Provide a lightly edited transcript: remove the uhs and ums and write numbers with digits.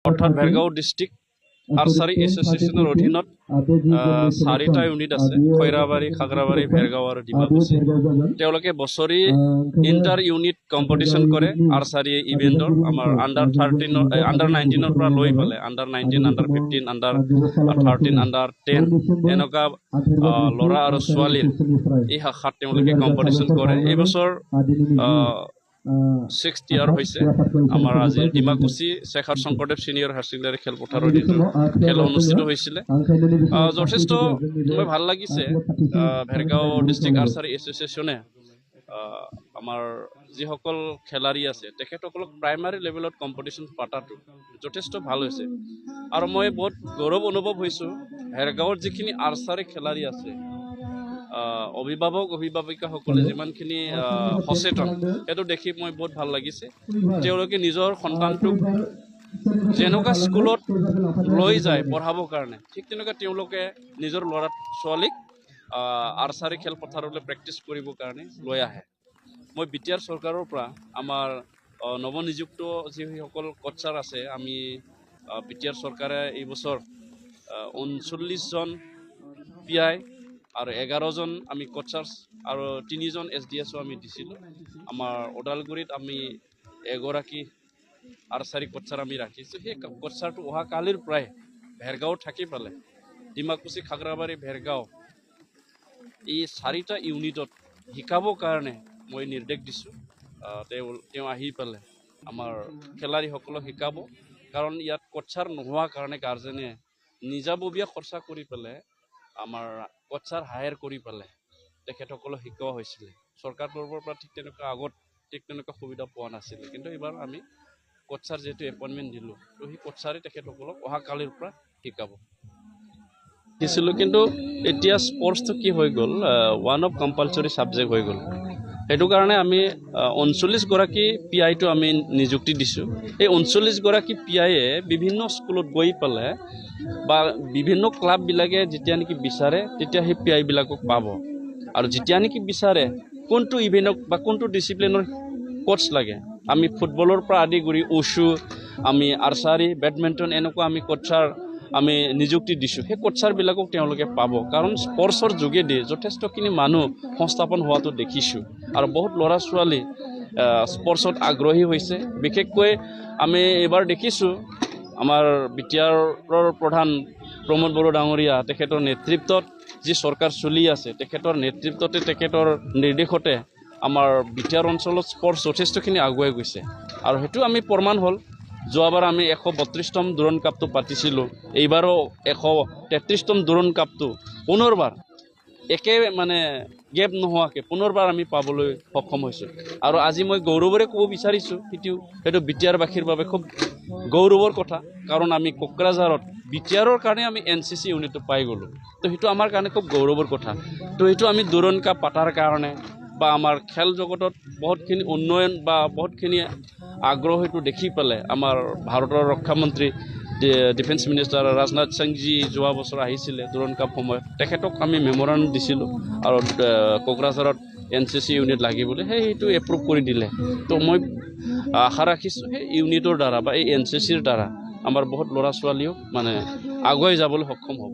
অৰ্থাৎ Bhergaon district archery এছ'চিয়েশ্যনৰ অধীনত 4টা ইউনিট আছে খৈৰাবাৰী খাগৰাবাৰী ভেৰগাঁও আৰু ডিমাকুছী তেওঁলোকে বছৰি ইণ্টাৰ ইউনিট কম্পিটিশ্যন কৰে আৰ্চাৰী ইভেণ্টৰ আমাৰ আণ্ডাৰ 19ৰ পৰা লৈ পেলাই আণ্ডাৰ 19 আণ্ডাৰ 15 আণ্ডাৰ 13 আণ্ডাৰ 10 এনেকুৱা ল'ৰা আৰু ছোৱালীৰ এই শাখাত তেওঁলোকে কম্পিটিশ্যন কৰে এইবছৰ 6th ইয়াৰ হৈছে আমাৰ আজি Dimakuchi Shekhar Sankardev senior higher secondary খেলপথাৰৰ যিটো খেল অনুষ্ঠিত হৈছিলে যথেষ্ট মই ভাল লাগিছে ভেৰগাঁও ডিষ্ট্ৰিক্ট আৰ্চাৰী এছ'চিয়েশ্যনে আমাৰ যিসকল খেলাৰী আছে তেখেতসকলক প্ৰাইমাৰী লেভেলত কম্পিটিশ্যন পাতাটো যথেষ্ট ভাল হৈছে আৰু মই বহুত গৌৰৱ অনুভৱ হৈছোঁ ভেৰগাঁৱৰ যিখিনি আৰ্চাৰী খেলাৰী আছে অভিভাৱিকাসকলে যিমানখিনি সচেতন সেইটো দেখি মই বহুত ভাল লাগিছে তেওঁলোকে নিজৰ সন্তানটোক যেনেকুৱা স্কুলত লৈ যায় পঢ়াবৰ কাৰণে ঠিক তেনেকুৱা তেওঁলোকে নিজৰ ল'ৰা ছোৱালীক আৰ্চাৰী খেলপথাৰলৈ প্ৰেক্টিছ কৰিবৰ কাৰণে লৈ আহে মই বিটিআৰ চৰকাৰৰ পৰা আমাৰ নৱনিযুক্ত যিসকল কোচাৰ আছে আমি বিটিআৰ চৰকাৰে এই বছৰ 39জন PI আৰু 11জন আমি কোচাৰ্ছ আৰু 3জন SDS আমি দিছিলোঁ আমাৰ ওদালগুৰিত আমি এগৰাকী আৰ্চাৰী কোচাৰ আমি ৰাখিছোঁ সেই কোচাৰটো অহা কালিৰ পৰাই ভেৰগাঁও থাকি পালে ডিমাকুছী খাগৰাবাৰী ভেৰগাঁও এই 4টা ইউনিটত শিকাবৰ কাৰণে মই নিৰ্দেশ দিছোঁ তেওঁ আহি পেলাই আমাৰ খেলাৰীসকলক শিকাব কাৰণ ইয়াত কোচাৰ নোহোৱাৰ কাৰণে গাৰ্জেনে নিজাববীয়া খৰচা কৰি পেলাই আমাৰ কোচাৰ হায়াৰ কৰি পেলাই তেখেতসকলক শিকোৱা হৈছিলে চৰকাৰ তৰফৰ পৰা ঠিক তেনেকুৱা সুবিধা পোৱা নাছিলে কিন্তু এইবাৰ আমি কোচাৰ যিহেতু এপইণ্টমেণ্ট দিলোঁ তো সেই কোচাৰে তেখেতসকলক অহা কালিৰ পৰা শিকাব দিছিলোঁ কিন্তু এতিয়া স্পৰ্টছটো কি হৈ গ'ল ওৱান অফ কম্পালচৰি ছাবজেক্ট হৈ গ'ল সেইটো কাৰণে আমি 39গৰাকী PIটো আমি নিযুক্তি দিছোঁ এই 39গৰাকী PIয়ে বিভিন্ন স্কুলত গৈ পেলাই বা বিভিন্ন ক্লাববিলাকে যেতিয়া নেকি বিচাৰে তেতিয়া সেই PIবিলাকক পাব আৰু যেতিয়া নেকি বিচাৰে কোনটো ইভেণ্টক বা কোনটো ডিচিপ্লিনৰ কোচ লাগে আমি ফুটবলৰ পৰা আদি কৰি উষু আমি আৰ্চাৰী বেডমিণ্টন এনেকুৱা আমি কোচাৰ আমি নিযুক্তি দিছোঁ সেই কোচাৰবিলাকক তেওঁলোকে পাব কাৰণ স্পৰ্টছৰ যোগেদি যথেষ্টখিনি মানুহ সংস্থাপন হোৱাটো দেখিছোঁ আৰু বহুত ল'ৰা ছোৱালী স্পৰ্টছত আগ্ৰহী হৈছে বিশেষকৈ আমি এইবাৰ দেখিছোঁ আমাৰ বিটিআৰৰ প্ৰধান প্ৰমোদ বড়ো ডাঙৰীয়া তেখেতৰ নেতৃত্বত যি চৰকাৰ চলি আছে তেখেতৰ নেতৃত্বতে তেখেতৰ নিৰ্দেশতে আমাৰ বিটিআৰ অঞ্চলত স্পৰ্টছ যথেষ্টখিনি আগুৱাই গৈছে আৰু সেইটো আমি প্ৰমাণ হ'ল যোৱাবাৰ আমি 132তম দুৰণ কাপটো পাতিছিলোঁ এইবাৰো 133তম দুৰণ কাপটো পুনৰবাৰ একে মানে গেপ নোহোৱাকৈ পুনৰবাৰ আমি পাবলৈ সক্ষম হৈছোঁ আৰু আজি মই গৌৰৱেৰে ক'ব বিচাৰিছোঁ সেইটো বিটিআৰবাসীৰ বাবে খুব গৌৰৱৰ কথা কাৰণ আমি কোকৰাঝাৰত বিটিআৰৰ কাৰণে আমি NCC ইউনিটটো পাই গ'লোঁ তো সেইটো আমাৰ কাৰণে খুব গৌৰৱৰ কথা তো সেইটো আমি দুৰণ কাপ পাতাৰ কাৰণে বা আমাৰ খেল জগতত বহুতখিনি উন্নয়ন বা বহুতখিনি আগ্ৰহটো দেখি পেলাই আমাৰ ভাৰতৰ ৰক্ষামন্ত্ৰী ডিফেন্স মিনিষ্টাৰ ৰাজনাথ সিংজী যোৱা বছৰ আহিছিলে দুৰণ কাপ সময়ত তেখেতক আমি মেমৰেণ্ডাম দিছিলোঁ আৰু কোকৰাঝাৰত NCC ইউনিট লাগিবলৈ সেইটো এপ্ৰুভ কৰি দিলে তো মই আশা ৰাখিছোঁ সেই ইউনিটৰ দ্বাৰা বা এই NCCৰ দ্বাৰা আমাৰ বহুত ল'ৰা ছোৱালীও মানে আগুৱাই যাবলৈ সক্ষম হ'ব